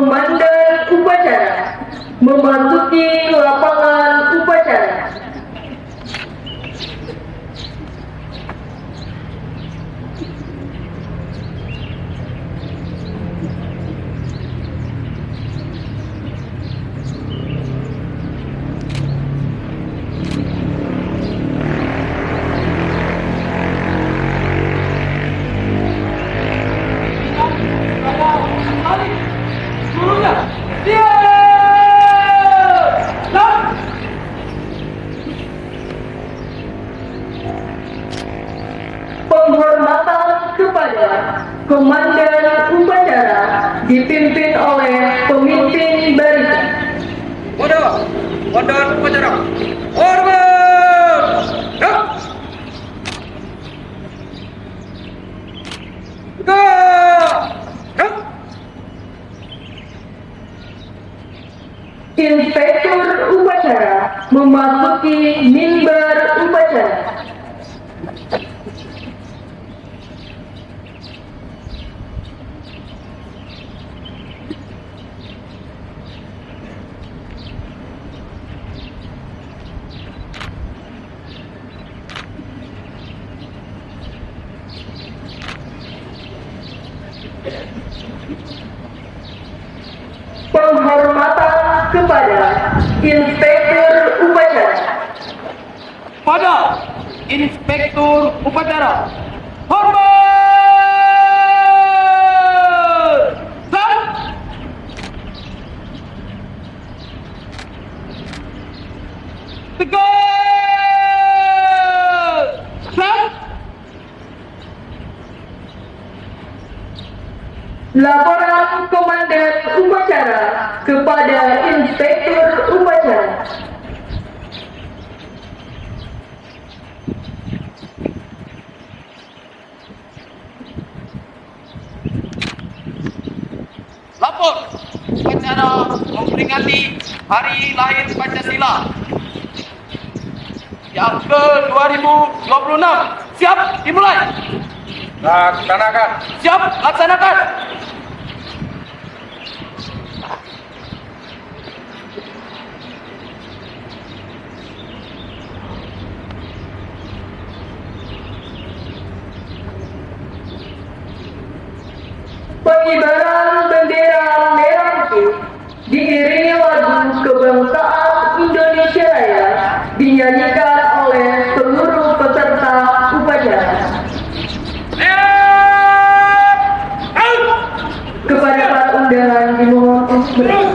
Komandan upacara memasuki lapangan upacara. Penghormatan kepada Komandan upacara dipimpin oleh pemimpin barisan. Komandan upacara, hormat! Ya. Ya. Inspektur upacara memasuki mimbar upacara. Penghormatan kepada Inspektur upacara. Pada Inspektur upacara, hormat! Satu. Tegas! Satu. Laporan Komandan upacara kepada Inspektur upacara. Lapor upacara memperingati Hari Lahir Pancasila yang ke-2026. Siap dimulai. Laksanakan. Siap laksanakan. Pengibaran bendera merah putih diiringi lagu kebangsaan Indonesia Raya dinyanyikan oleh seluruh peserta upacara. Kepada para undangan dimohon untuk berdiri.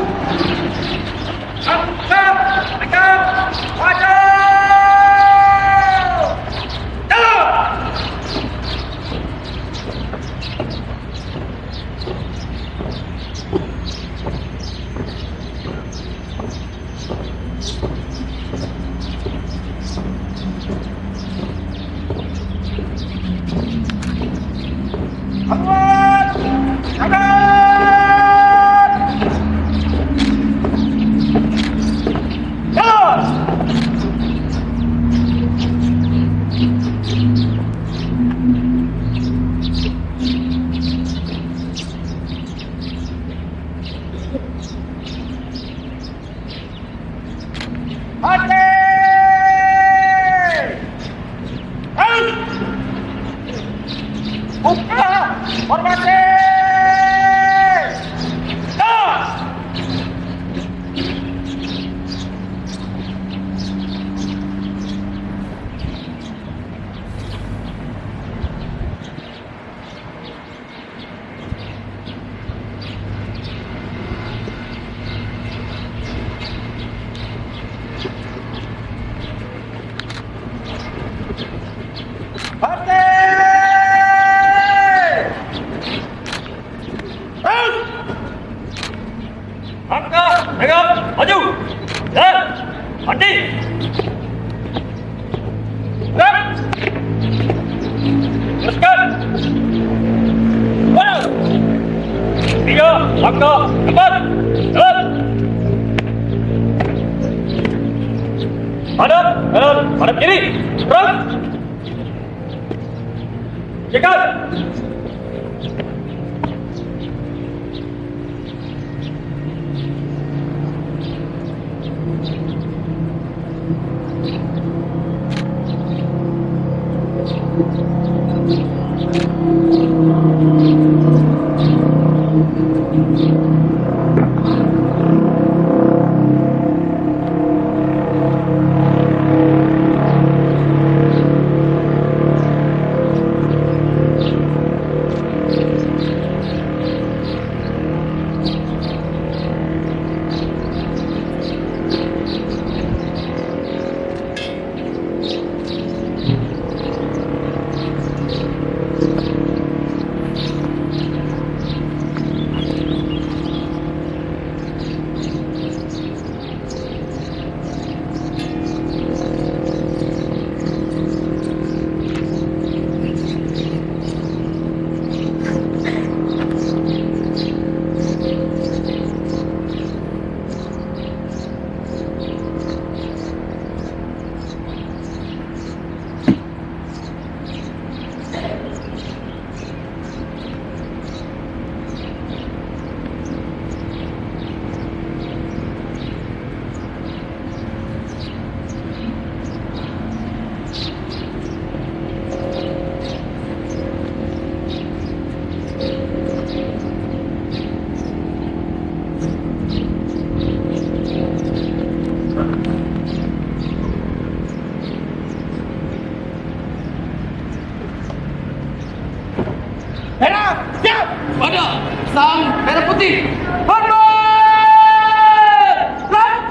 Formasi! Langkah, tegak, maju, jalan, mati, gerak, teruskan, maju, 3 langkah, depan, jalan, hadap, kanan, hadap kiri, terus, cekat. Sang merah putih. Hormat! Rap!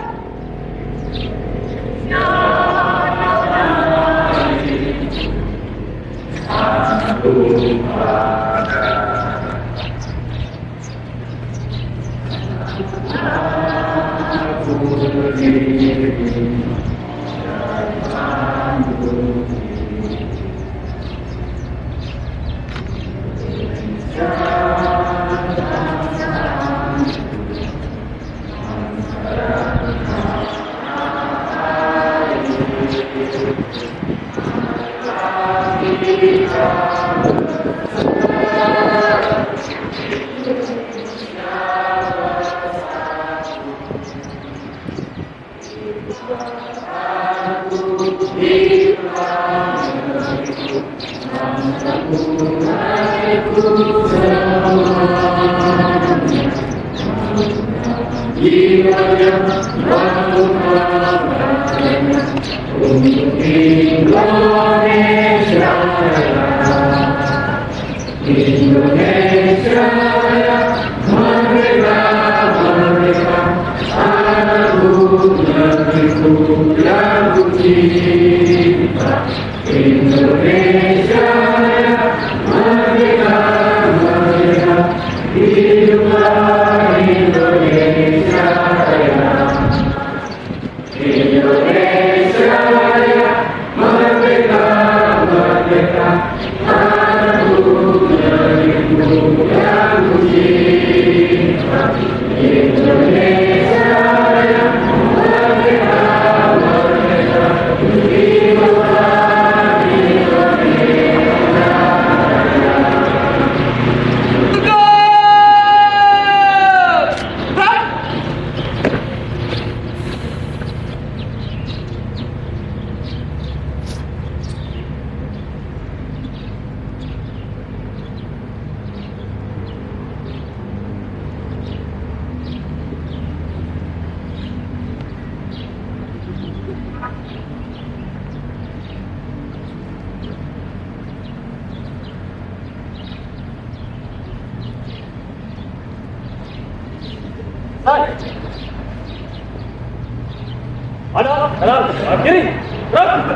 Kanan, kiri, gerak.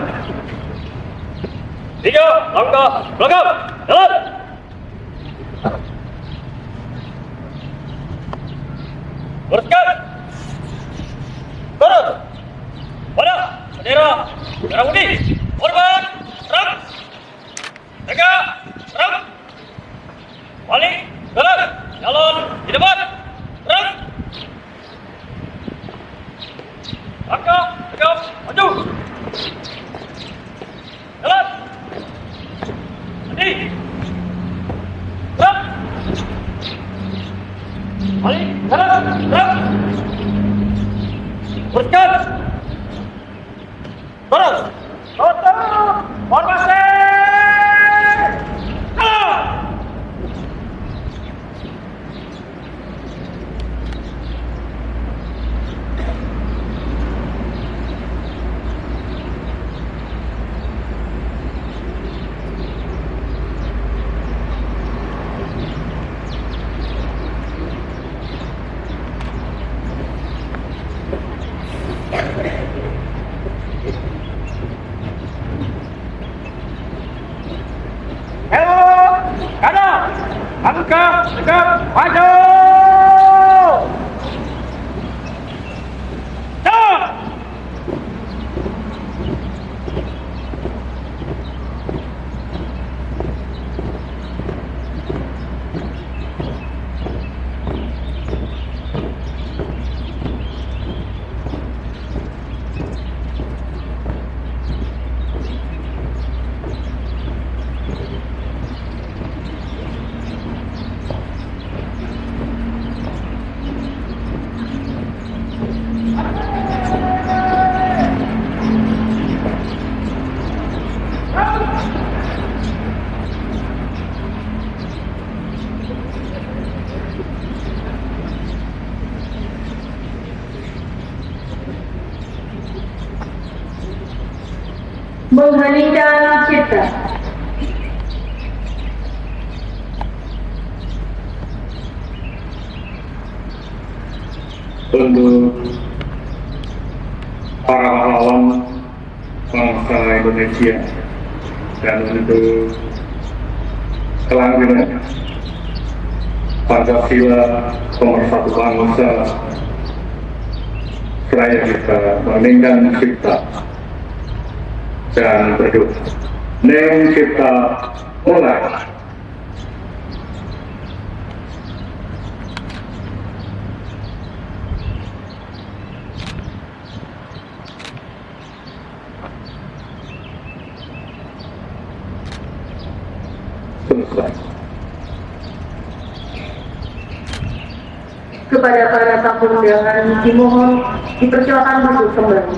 3 langkah belakang, jalan. Luruskan. Terus. Pada bendera merah putih. Korban, gerak. Tegak, gerak. Balik, jalan. Jalan di depan, gerak. Langkah, tegak, maju. Jalan. Mandi. Gerak. Balik, jalan, gerak. Luruskan. Terus. Tutup. Formasi. Jalan. Kanan, langkah, tegak, maju. Jalan. Mengheningkan cipta. untuk para pahlawan bangsa Indonesia dan untuk kelangsungan Pancasila pemersatu bangsa seraya kita meninggalkan cipta dan berdoa. Neng cipta mulai. Selesai. Kepada para tamu undangan dimohon dipersilakan duduk kembali.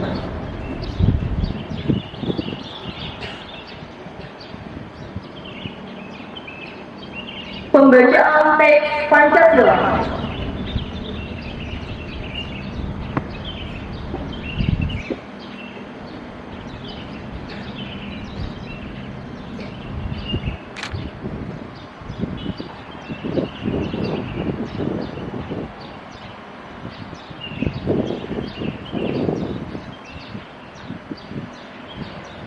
Pembacaan teks Pancasila.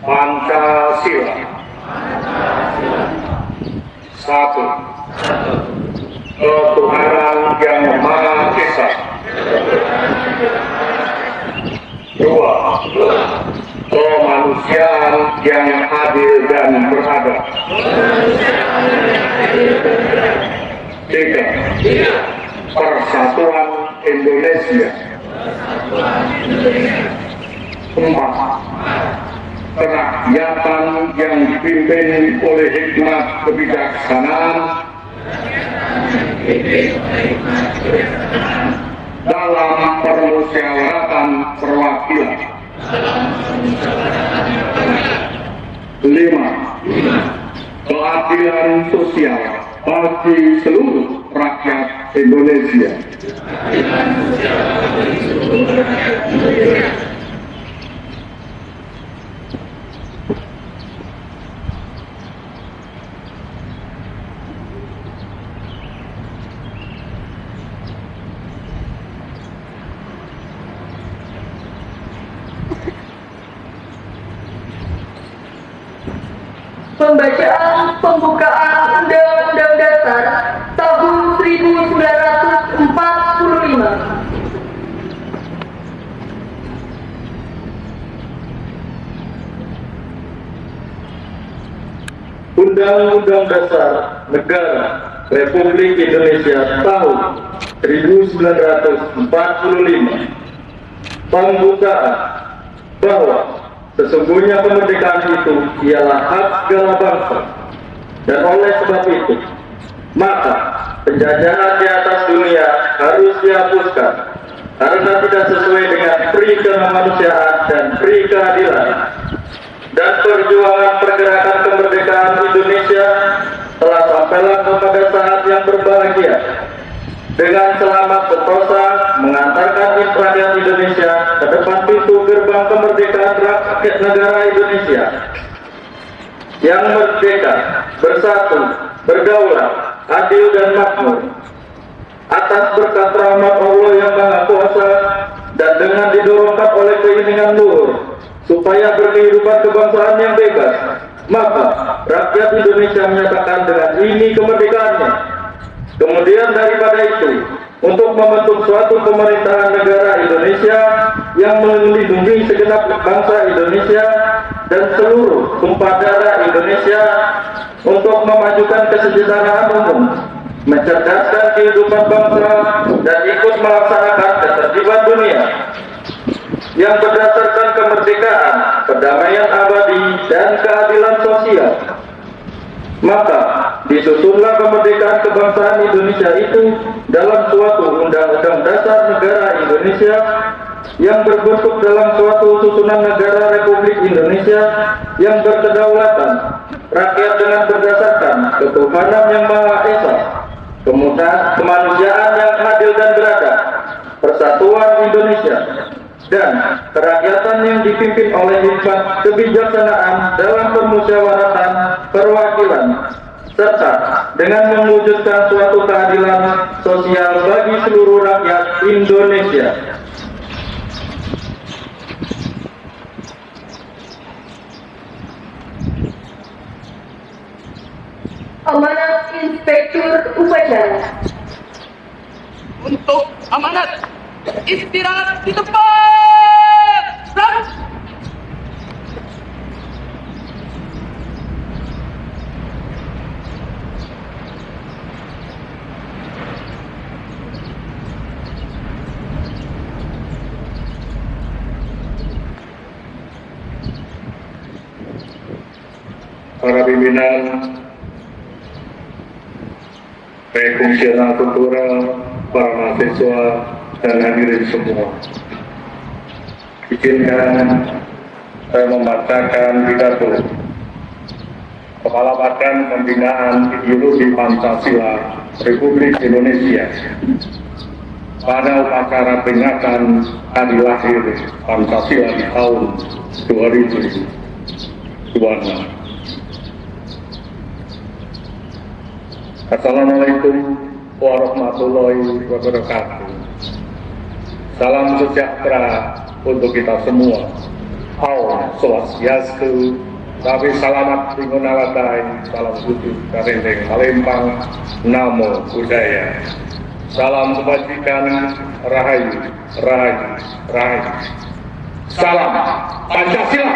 Pancasila. Satu. Ketuhanan yang Maha Esa. Dua. Kemanusiaan yang adil dan beradab. Tiga. Persatuan Indonesia. Empat. Kerakyatan yang dipimpin oleh hikmat kebijaksanaan dalam permusyawaratan perwakilan. 5. Keadilan sosial bagi seluruh rakyat Indonesia. Pembacaan pembukaan Undang-Undang Dasar tahun 1945. Undang-Undang Dasar Negara Republik Indonesia tahun 1945 pembukaan bahwa sesungguhnya kemerdekaan itu ialah hak segala bangsa, dan oleh sebab itu maka penjajahan di atas dunia harus dihapuskan karena tidak sesuai dengan pri kemanusiaan dan pri keadilan. Dan perjuangan pergerakan kemerdekaan Indonesia telah sampailah kepada saat yang berbahagia dengan selamat sentosa mengantarkan rakyat Indonesia ke depan pintu gerbang kemerdekaan rakyat negara Indonesia yang merdeka, bersatu, berdaulat, adil dan makmur atas berkat rahmat Allah yang Maha Kuasa dan dengan didorongkan oleh keinginan luhur supaya berkehidupan kebangsaan yang bebas, maka rakyat Indonesia menyatakan dengan ini kemerdekaannya. Kemudian daripada itu, untuk membentuk suatu pemerintahan negara Indonesia yang melindungi segenap bangsa Indonesia dan seluruh tumpah darah Indonesia, untuk memajukan kesejahteraan umum, mencerdaskan kehidupan bangsa dan ikut melaksanakan ketertiban dunia yang berdasarkan kemerdekaan, perdamaian abadi dan keadilan sosial. Maka disusunlah kemerdekaan kebangsaan Indonesia itu dalam suatu undang-undang dasar negara Indonesia yang berbentuk dalam suatu susunan negara Republik Indonesia yang berkedaulatan rakyat dengan berdasarkan ketuhanan yang Maha Esa, kemanusiaan yang adil dan beradab, persatuan Indonesia, dan kerakyatan yang dipimpin oleh hikmat kebijaksanaan dalam permusyawaratan perwakilan, serta dengan mewujudkan suatu keadilan sosial bagi seluruh rakyat Indonesia. Indonesia. Amanat Inspektur Upacara. Untuk amanat, istirahat di tempat. Berangkat. Para pimpinan Fungsional Kultural, para mahasiswa, dan hadirin semua. Izinkan saya membacakan pidato Kepala Badan Pembinaan Ideologi Pancasila Republik Indonesia pada upacara peringatan hari lahir Pancasila di tahun 2026. Assalamualaikum warahmatullahi wabarakatuh. Salam sejahtera untuk kita semua. Om Swastiastu, Sabi Salamat Tingunalatai, Salam Sujud Karindeng Palembang, Namo Buddhaya. Salam kebajikan, Rahayu, Rahayu, Rahayu. Salam Pancasila.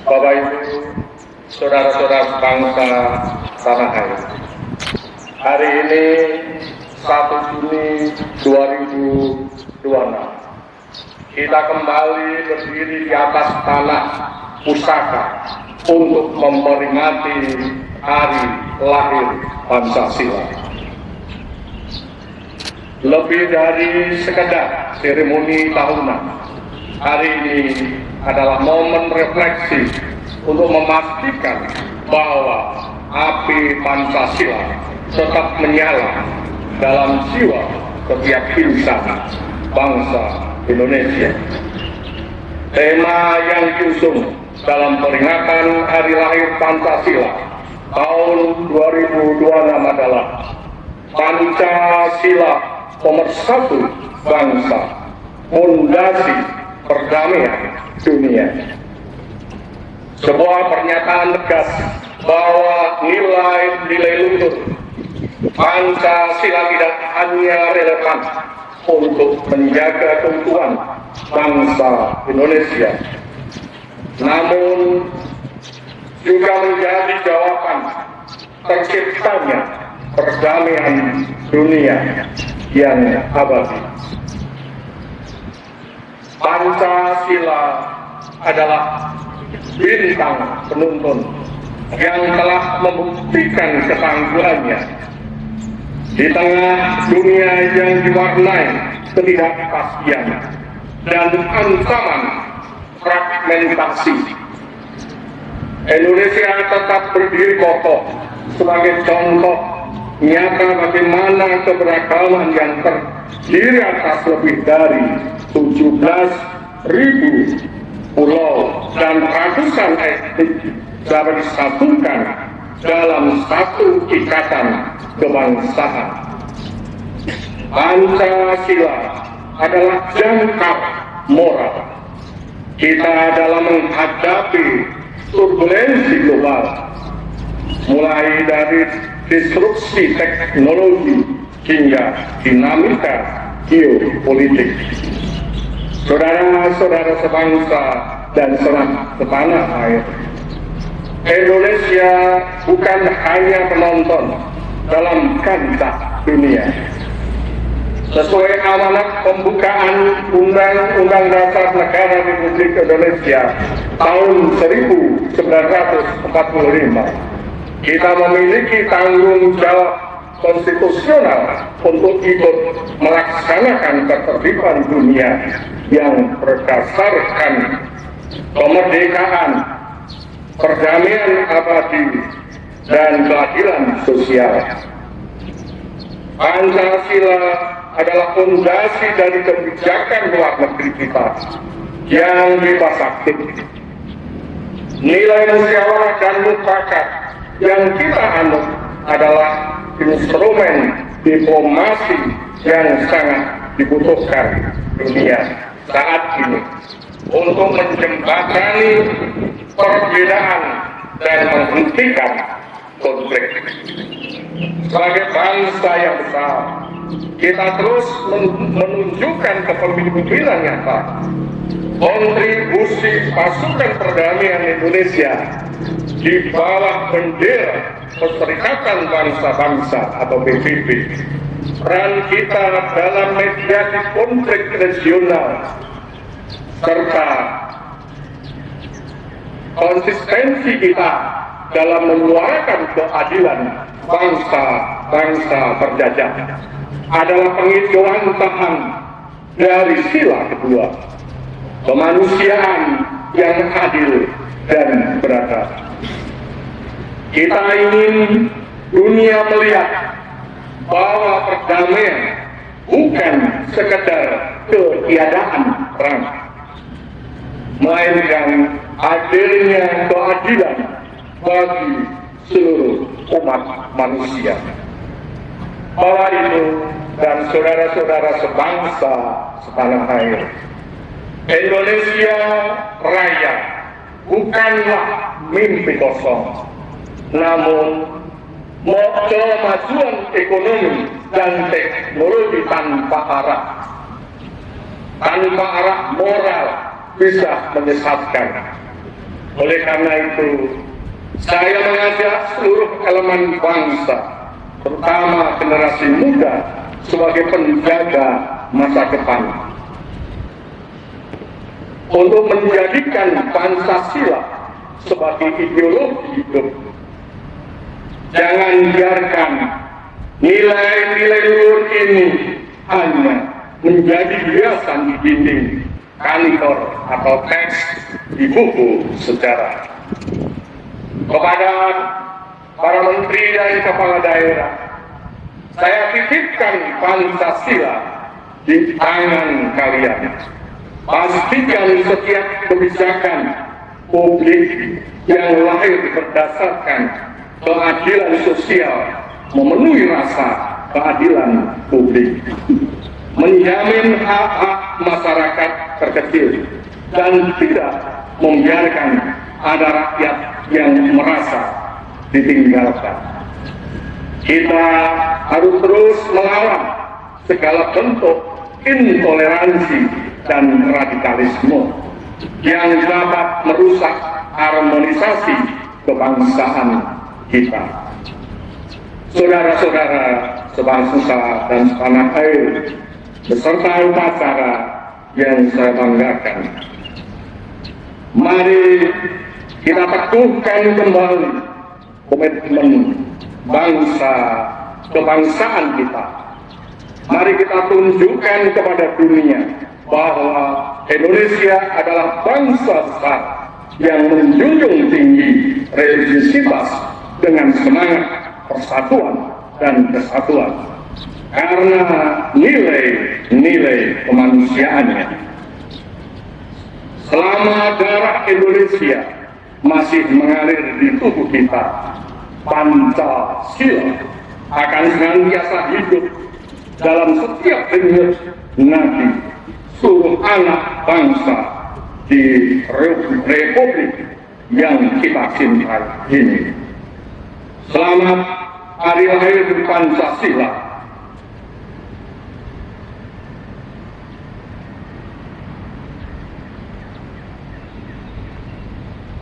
Bapak Ibu, saudara-saudara bangsa tanah air. Hari ini 1 Juni 2026. Kita kembali berdiri di atas tanah pusaka untuk memperingati hari lahir Pancasila. Lebih dari sekedar seremoni tahunan, hari ini adalah momen refleksi untuk memastikan bahwa api Pancasila tetap menyala dalam jiwa setiap insan bangsa Indonesia. Tema yang diusung dalam peringatan Hari Lahir Pancasila tahun 2026 adalah Pancasila pemersatu bangsa, fondasi perdamaian dunia. Sebuah pernyataan tegas bahwa nilai-nilai luhur Pancasila tidak hanya relevan untuk menjaga keutuhan bangsa Indonesia, namun juga menjadi jawaban terciptanya perdamaian dunia yang abadi. Pancasila adalah bintang penuntun yang telah membuktikan ketangguhannya di tengah dunia yang diwarnai ketidakpastian dan ancaman fragmentasi. Indonesia tetap berdiri kokoh sebagai contoh nyata bagaimana keberagaman yang terdiri atas lebih dari 17.000 pulau dan ratusan etnik dapat disatukan dalam satu ikatan kebangsaan. Pancasila adalah jangkar moral kita dalam menghadapi turbulensi global, mulai dari disrupsi teknologi hingga dinamika geopolitik. Saudara-saudara sebangsa dan setanah air, Indonesia bukan hanya penonton dalam kancah dunia. Sesuai amanat pembukaan Undang-Undang Dasar Negara Republik Indonesia tahun 1945, kita memiliki tanggung jawab konstitusional untuk ikut melaksanakan ketertiban dunia yang berdasarkan kemerdekaan, perdamaian abadi, dan keadilan sosial. Pancasila adalah fondasi dari kebijakan luar negeri kita yang bebas aktif. Nilai musyawarah dan mufakat yang kita anut adalah instrumen diplomasi yang sangat dibutuhkan dunia saat ini untuk menjembatani perbedaan dan menghentikan konflik. Sebagai bangsa yang besar, kita terus menunjukkan kepemimpinan nyata, kontribusi pasukan perdamaian Indonesia di bawah bendera Perserikatan Bangsa-Bangsa atau PBB, peran kita dalam mediasi konflik regional, serta konsistensi kita dalam menyuarakan keadilan bangsa-bangsa terjajah adalah pengijawantahan dari sila kedua, kemanusiaan yang adil dan beradab. Kita ingin dunia melihat bahwa perdamaian bukan sekedar ketiadaan perang, melainkan hadirnya keadilan bagi seluruh umat manusia. Bapak Ibu dan saudara-saudara sebangsa setanah air, Indonesia Raya bukanlah mimpi kosong, namun kemajuan ekonomi dan teknologi tanpa arah moral bisa menyesatkan. Oleh karena itu, saya mengajak seluruh elemen bangsa, terutama generasi muda, sebagai penjaga masa depan, untuk menjadikan Pancasila sebagai ideologi hidup. Jangan biarkan nilai-nilai luhur ini hanya menjadi hiasan di dinding kantor atau teks di buku sejarah. Kepada para menteri dan kepala daerah, saya titipkan Pancasila di tangan kalian. Pastikan setiap kebijakan publik yang lahir berdasarkan keadilan sosial memenuhi rasa keadilan publik, menjamin hak-hak masyarakat terkecil, dan tidak membiarkan ada rakyat yang merasa ditinggalkan. Kita harus terus melawan segala bentuk intoleransi dan radikalisme yang dapat merusak harmonisasi kebangsaan kita. Saudara-saudara sebangsa dan setanah air, beserta upacara yang saya banggakan, mari kita teguhkan kembali komitmen bangsa kebangsaan kita. Mari kita tunjukkan kepada dunia bahwa Indonesia adalah bangsa besar yang menjunjung tinggi religiusitas dengan semangat persatuan dan kesatuan, karena nilai-nilai kemanusiaannya. Selama darah Indonesia masih mengalir di tubuh kita, Pancasila akan senantiasa hidup dalam setiap denyut nadi seluruh anak bangsa di Republik yang kita cintai ini. Selamat Hari Lahir Pancasila.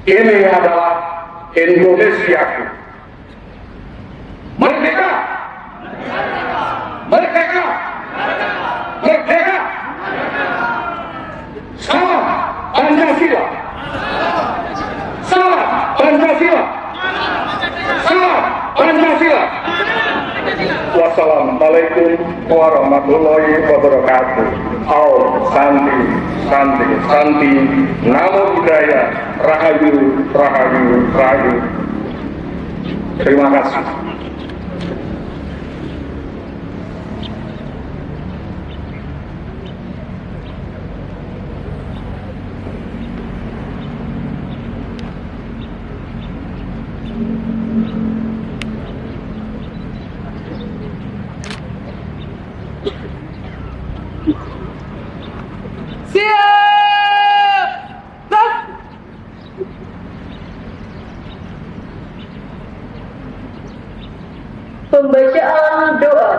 Ini adalah Indonesiaku. Merdeka! Merdeka! Merdeka! Salam Pancasila! Salam Pancasila! Salam Pancasila! Wassalamualaikum warahmatullahi wabarakatuh. Om Santi, Santi, Santi. Namo Buddhaya. Rahayu, Rahayu, Rahayu. Terima kasih. Pembacaan doa.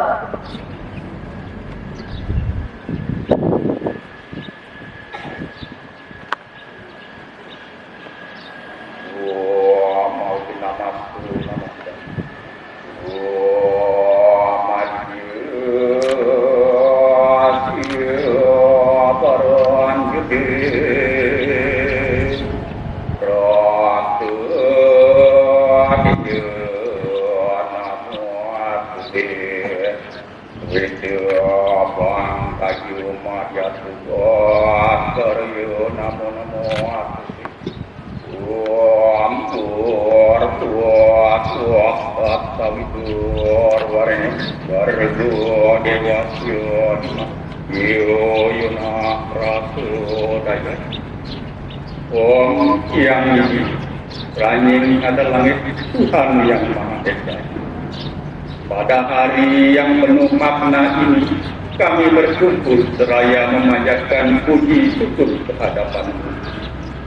Om yang Ranying adalah langit Tuhan yang Maha Esa. Pada hari yang penuh makna ini, kami bersyukur seraya memanjatkan puji syukur kehadapan-Mu.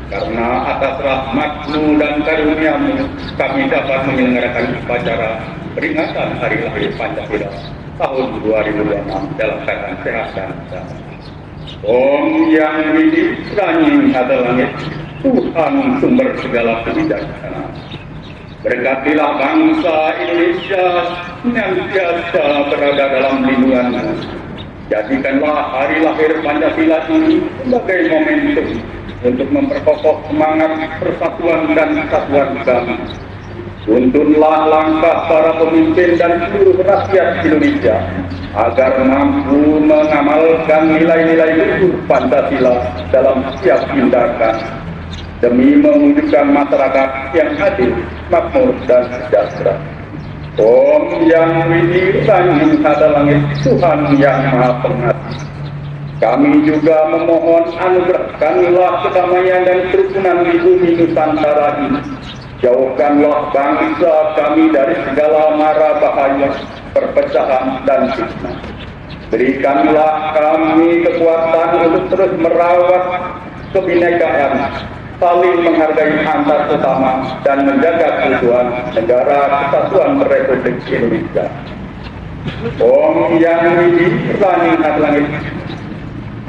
Karena atas rahmat-Mu dan karunia-Mu, kami dapat menyelenggarakan upacara peringatan Hari Lahir Pancasila tahun 2026 dalam keadaan sehat dan damai. Om yang Widi Ranying adalah langit Tuhan sumber segala kebijaksanaan. Berkatilah bangsa Indonesia senantiasa berada dalam lindungan-Mu. Jadikanlah hari lahir Pancasila ini sebagai momentum untuk memperkokoh semangat persatuan dan kesatuan kami. Tuntunlah langkah para pemimpin dan seluruh rakyat Indonesia agar mampu mengamalkan nilai-nilai luhur Pancasila dalam setiap tindakan demi mewujudkan masyarakat yang adil, makmur, dan sejahtera. Om yang Widi Ranying adalah langit Tuhan yang Maha Pengasih. Kami juga memohon anugerahkanlah kedamaian dan kerukunan di bumi Nusantara ini. Jauhkanlah bangsa kami dari segala mara bahaya, perpecahan, dan fitnah. Berikanlah kami kekuatan untuk terus merawat kebinekaan, saling menghargai antar sesama, dan menjaga keutuhan negara kesatuan Republik Indonesia. Om yang Widi Ranying adalah langit.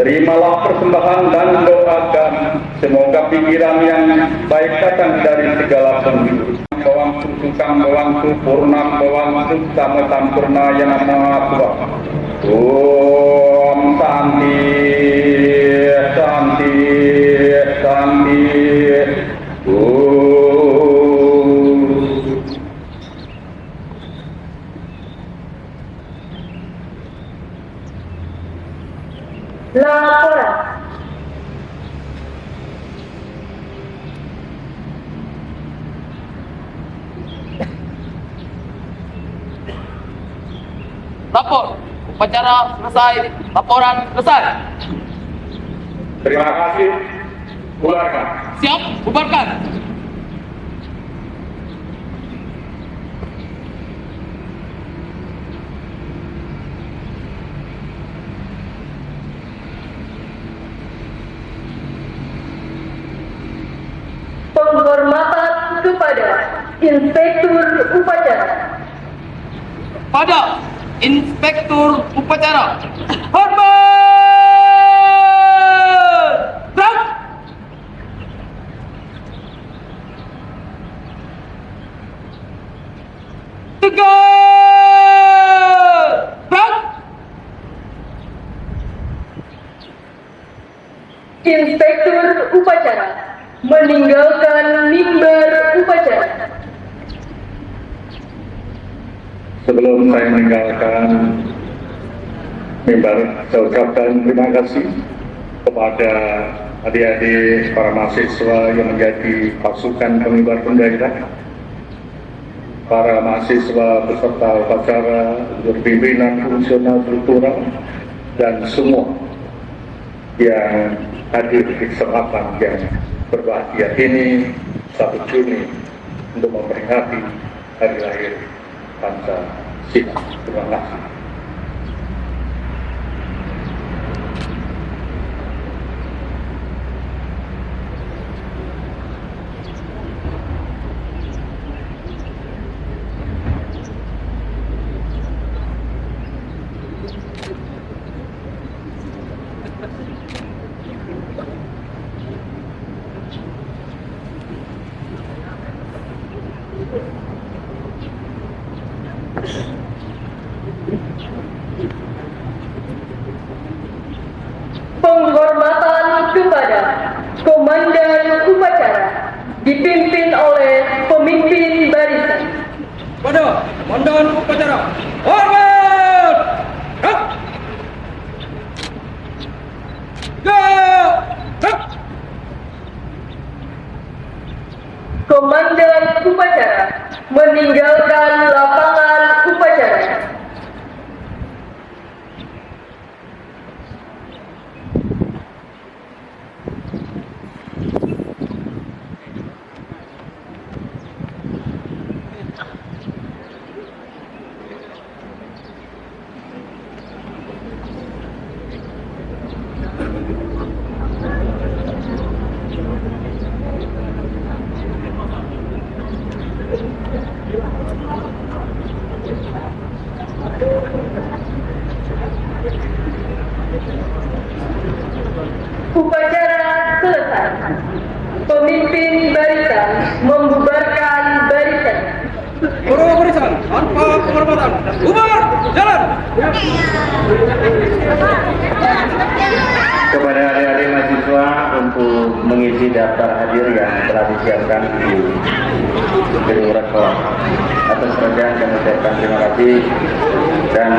Terimalah persembahan dan doa kami. Semoga pikiran yang baik datang dari segala penjuru. Bawang tukang bawang purnam bawang sama sampurna yang nama Tuhan. Om Santi Santi Santi. Laporan. Lapor. Upacara selesai. Laporan selesai. Terima kasih. Bubarkan. Siap, bubarkan. Penghormatan kepada Inspektur Upacara. Pada Inspektur Upacara. Hormat! Berang! Tegak! Berang! Inspektur Upacara meninggalkan mimbar upacara. Sebelum saya meninggalkan mimbar, saya ucapkan terima kasih kepada adik-adik para mahasiswa yang menjadi pasukan pengibar bendera, para mahasiswa peserta upacara, pimpinan fungsional struktural, dan semua yang hadir di kesempatan yang berbahagia ini 1 Juni untuk memperingati hari lahir Pancasila. Terima kasih. Penghormatan kepada Komandan Upacara dipimpin oleh pemimpin barisan. Pada komandan upacara. Hormat! Gerak! Gerak! Komandan Upacara meninggalkan lapangan upacara. Upacara selesai. Pemimpin barisan membubarkan barisan. Para barisan tanpa penghormatan. Bubar! Jalan! Kepada adik-adik mahasiswa untuk mengisi daftar hadir yang telah disiapkan di gedung rektor. Atas kerjaan kami ucapkan terima kasih dan